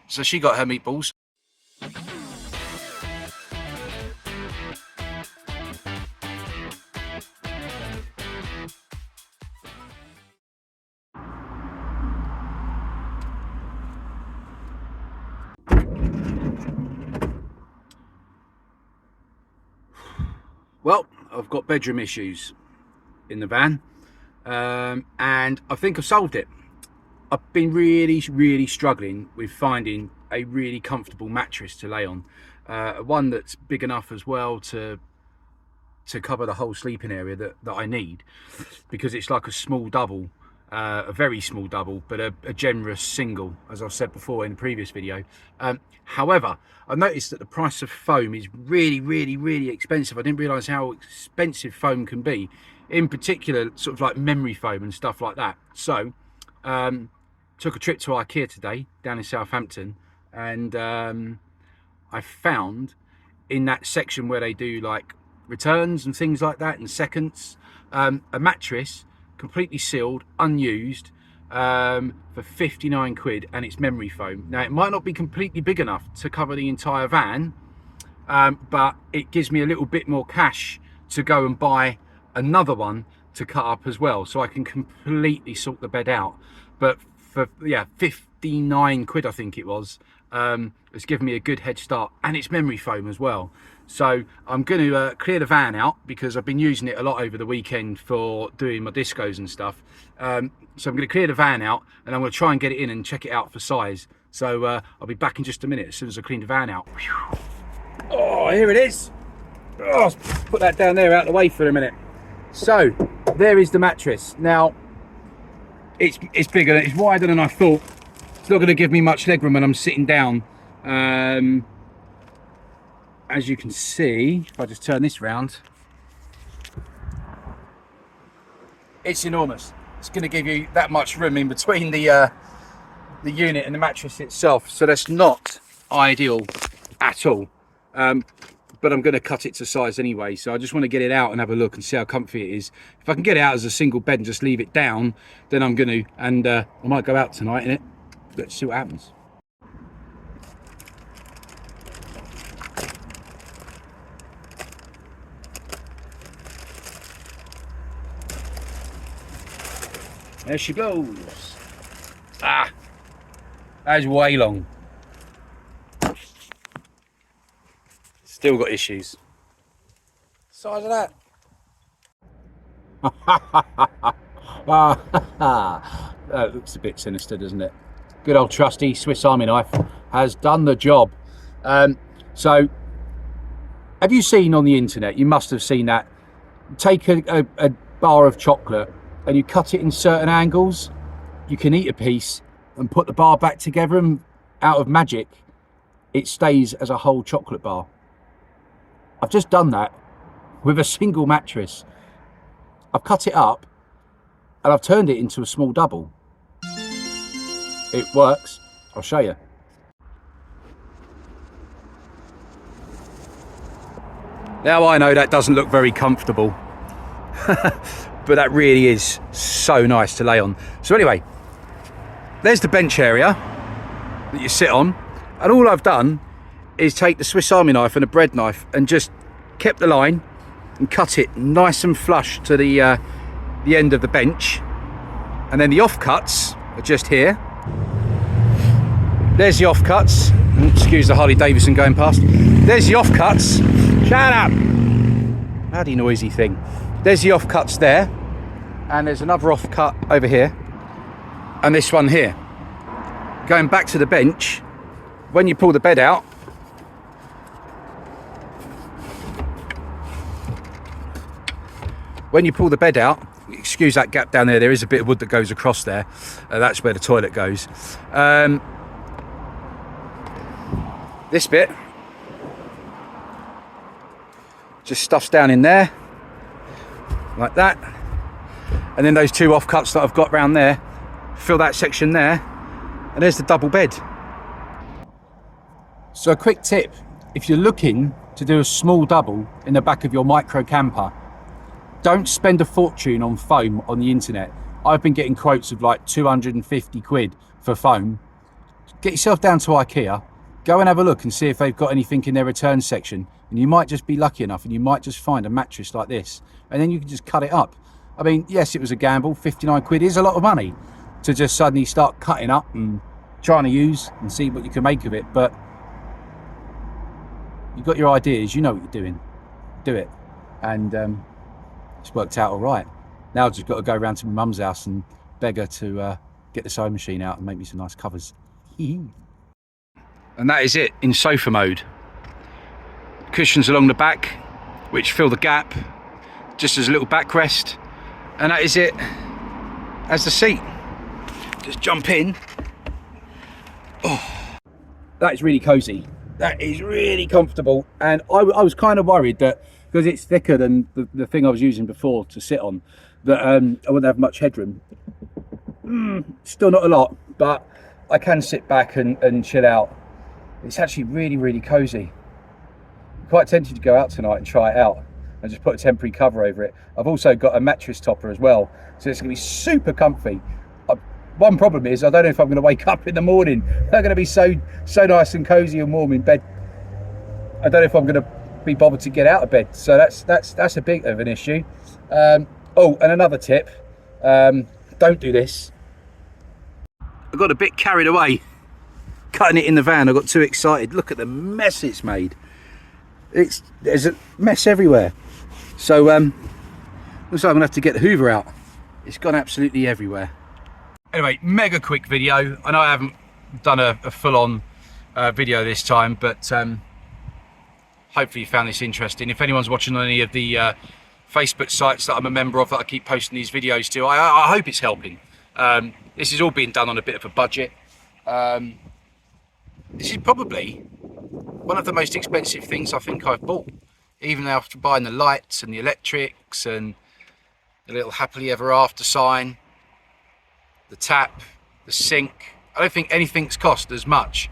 So she got her meatballs. Well, I've got bedroom issues in the van, and I think I've solved it. I've been really struggling with finding a really comfortable mattress to lay on, one that's big enough as well to cover the whole sleeping area that I need, because it's like a small double, a very small double, but a generous single, as I've said before in the previous video. However, I noticed that the price of foam is really expensive. I didn't realise how expensive foam can be, in particular sort of like memory foam and stuff like that. So took a trip to Ikea today down in Southampton, and I found in that section where they do like returns and things like that in seconds, a mattress completely sealed, unused, for 59 quid, and it's memory foam. Now, it might not be completely big enough to cover the entire van, but it gives me a little bit more cash to go and buy another one to cut up as well, so I can completely sort the bed out. But for 59 quid I think it was, it's given me a good head start, and it's memory foam as well. So I'm going to clear the van out, because I've been using it a lot over the weekend for doing my discos and stuff. So I'm going to clear the van out, and I'm going to try and get it in and check it out for size. So I'll be back in just a minute as soon as I clean the van out. Oh, here it is. Oh, let's put that down there out of the way for a minute. So there is the mattress. Now it's bigger, it's wider than I thought. It's not going to give me much leg room when I'm sitting down. As you can see, if I just turn this round, it's enormous. It's going to give you that much room in between the unit and the mattress itself, so that's not ideal at all. But I'm going to cut it to size anyway, so I just want to get it out and have a look and see how comfy it is. If I can get it out as a single bed and just leave it down, then I'm going to, and I might go out tonight in it. Let's see what happens. There she goes. Ah, that is way long. Still got issues. Size of that. That looks a bit sinister, doesn't it? Good old trusty Swiss Army knife has done the job. So, have you seen on the internet, you must have seen that, take a bar of chocolate and you cut it in certain angles, you can eat a piece and put the bar back together, and out of magic, it stays as a whole chocolate bar. I've just done that with a single mattress. I've cut it up and I've turned it into a small double. It works. I'll show you. Now I know that doesn't look very comfortable, but that really is so nice to lay on. So anyway, there's the bench area that you sit on, and all I've done is take the Swiss Army knife and a bread knife and just kept the line and cut it nice and flush to the end of the bench, and then the offcuts are just here. There's the offcuts. Excuse the Harley Davidson going past. There's the offcuts. Shut up! Bloody noisy thing. There's the offcuts there, and there's another offcut over here, and this one here. Going back to the bench, when you pull the bed out, excuse that gap down there, there is a bit of wood that goes across there. That's where the toilet goes. This bit just stuffs down in there, like that. And then those two offcuts that I've got round there, fill that section there, and there's the double bed. So a quick tip, if you're looking to do a small double in the back of your micro camper, don't spend a fortune on foam on the internet. I've been getting quotes of like 250 quid for foam. Get yourself down to Ikea, go and have a look and see if they've got anything in their return section, and you might just be lucky enough and you might just find a mattress like this, and then you can just cut it up. I mean, yes, it was a gamble. 59 quid is a lot of money to just suddenly start cutting up and trying to use and see what you can make of it, but you've got your ideas, you know what you're doing, do it. And it's worked out all right. Now I've just got to go around to my mum's house and beg her to get the sewing machine out and make me some nice covers. And that is it in sofa mode. Cushions along the back which fill the gap just as a little backrest, and that is it as the seat. Just jump in. Oh, that is really cozy. That is really comfortable, and I was kind of worried that because it's thicker than the thing I was using before to sit on, that I wouldn't have much headroom. Still not a lot, but I can sit back and chill out. It's actually really, really cozy. I'm quite tempted to go out tonight and try it out and just put a temporary cover over it. I've also got a mattress topper as well, so it's going to be super comfy. One problem is I don't know if I'm going to wake up in the morning. They're going to be so nice and cozy and warm in bed. I don't know if I'm going to be bothered to get out of bed, so that's a bit of an issue. Oh, and another tip, don't do this. I got a bit carried away cutting it in the van. I got too excited. Look at the mess it's made. There's a mess everywhere. So looks like I'm gonna have to get the Hoover out. It's gone absolutely everywhere. Anyway, mega quick video. I know I haven't done a full-on video this time, but hopefully you found this interesting. If anyone's watching on any of the Facebook sites that I'm a member of that I keep posting these videos to, I hope it's helping. This is all being done on a bit of a budget. This is probably one of the most expensive things I think I've bought, even after buying the lights and the electrics and the little happily ever after sign, the tap, the sink. I don't think anything's cost as much.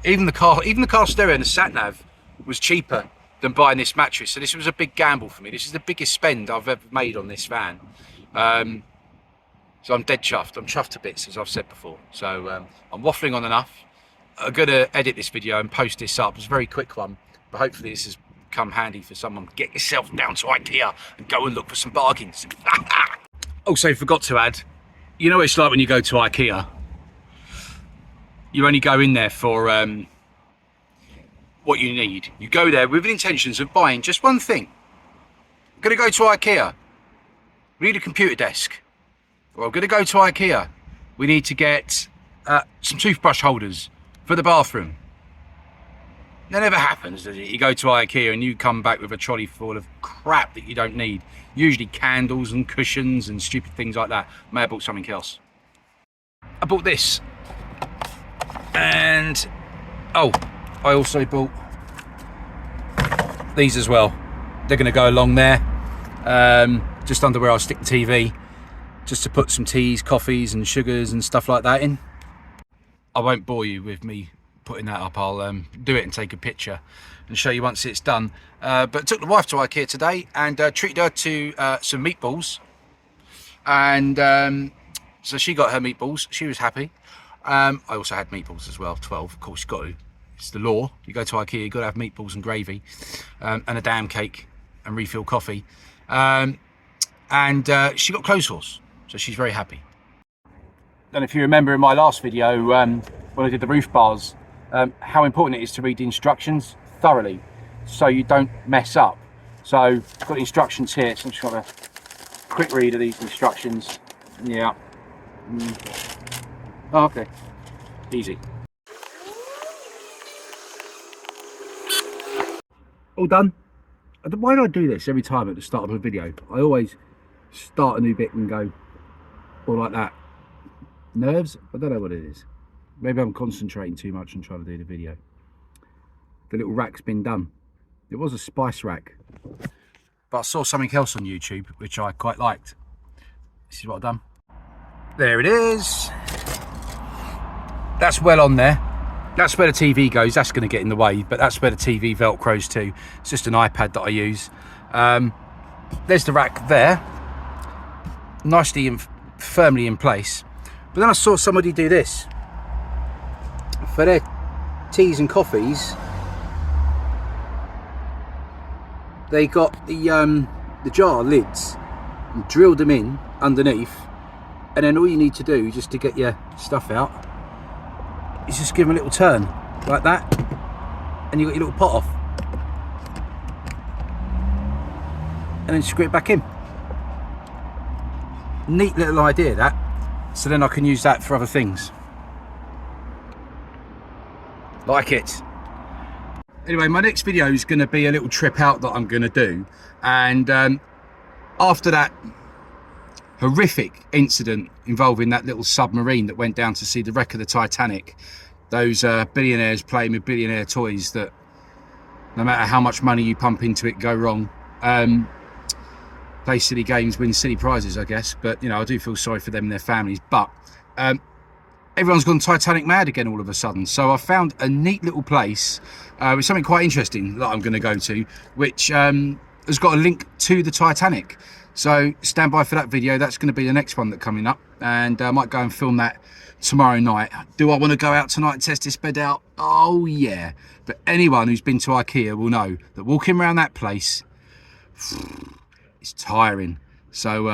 Even the car stereo and the sat nav was cheaper than buying this mattress. So this was a big gamble for me. This is the biggest spend I've ever made on this van. So I'm dead chuffed. I'm chuffed to bits, as I've said before. So I'm waffling on enough. I'm gonna edit this video and post this up. It's a very quick one, but hopefully this has come handy for someone. Get yourself down to Ikea and go and look for some bargains. Also forgot to add, you know what it's like when you go to Ikea. You only go in there for what you need. You go there with the intentions of buying just one thing. I'm gonna go to Ikea. We need a computer desk. Or I'm gonna go to Ikea. We need to get some toothbrush holders for the bathroom. That never happens, does it? You go to Ikea and you come back with a trolley full of crap that you don't need. Usually candles and cushions and stupid things like that. May have bought something else. I bought this. And, oh, I also bought these as well. They're gonna go along there. Just under where I'll stick the TV. Just to put some teas, coffees and sugars and stuff like that in. I won't bore you with me putting that up. I'll do it and take a picture and show you once it's done. But took the wife to Ikea today and treated her to some meatballs. And so she got her meatballs. She was happy. I also had meatballs as well, 12. Of course, you got to. It's the law. You go to Ikea, you've got to have meatballs and gravy and a damn cake and refill coffee. And she got clothes horse. So she's very happy. And if you remember in my last video, when I did the roof bars, how important it is to read the instructions thoroughly so you don't mess up. So I've got the instructions here, so I'm just going to quick read of these instructions. Yeah. Oh, okay. Easy. All done. Why do I do this every time at the start of a video? I always start a new bit and go all like that. Nerves? I don't know what it is. Maybe I'm concentrating too much and trying to do the video. The little rack's been done. It was a spice rack, but I saw something else on YouTube which I quite liked. This is what I've done. There it is. That's well on there. That's where the TV goes. That's going to get in the way, but that's where the TV velcros to. It's just an iPad that I use. There's the rack there. Nicely firmly in place. But then I saw somebody do this for their teas and coffees. They got the jar lids and drilled them in underneath, and then all you need to do just to get your stuff out is just give them a little turn like that, and you got your little pot off, and then screw it back in. Neat little idea that, so then I can use that for other things. Like it. Anyway, my next video is going to be a little trip out that I'm going to do, and after that horrific incident involving that little submarine that went down to see the wreck of the Titanic, those billionaires playing with billionaire toys that no matter how much money you pump into it go wrong. Play silly games, win silly prizes, I guess, but you know, I do feel sorry for them and their families. But everyone's gone Titanic mad again all of a sudden, so I found a neat little place with something quite interesting that I'm going to go to, which has got a link to the Titanic. So stand by for that video. That's going to be the next one that's coming up, and I might go and film that tomorrow night. Do I want to go out tonight and test this bed out? Oh yeah. But anyone who's been to Ikea will know that walking around that place, it's tiring. So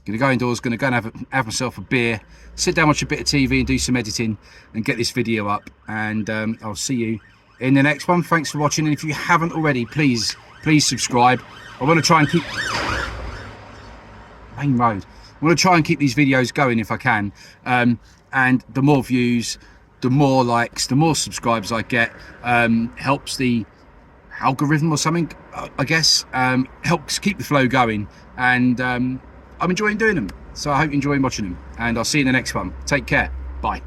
gonna go indoors, gonna go and have myself a beer, sit down, watch a bit of TV and do some editing and get this video up, and I'll see you in the next one. Thanks for watching, and if you haven't already, please subscribe. I want to try and keep main road. I want to try and keep these videos going if I can, and the more views, the more likes, the more subscribers I get, helps the algorithm or something, I guess, helps keep the flow going, and I'm enjoying doing them, so I hope you enjoy watching them, and I'll see you in the next one. Take care, bye.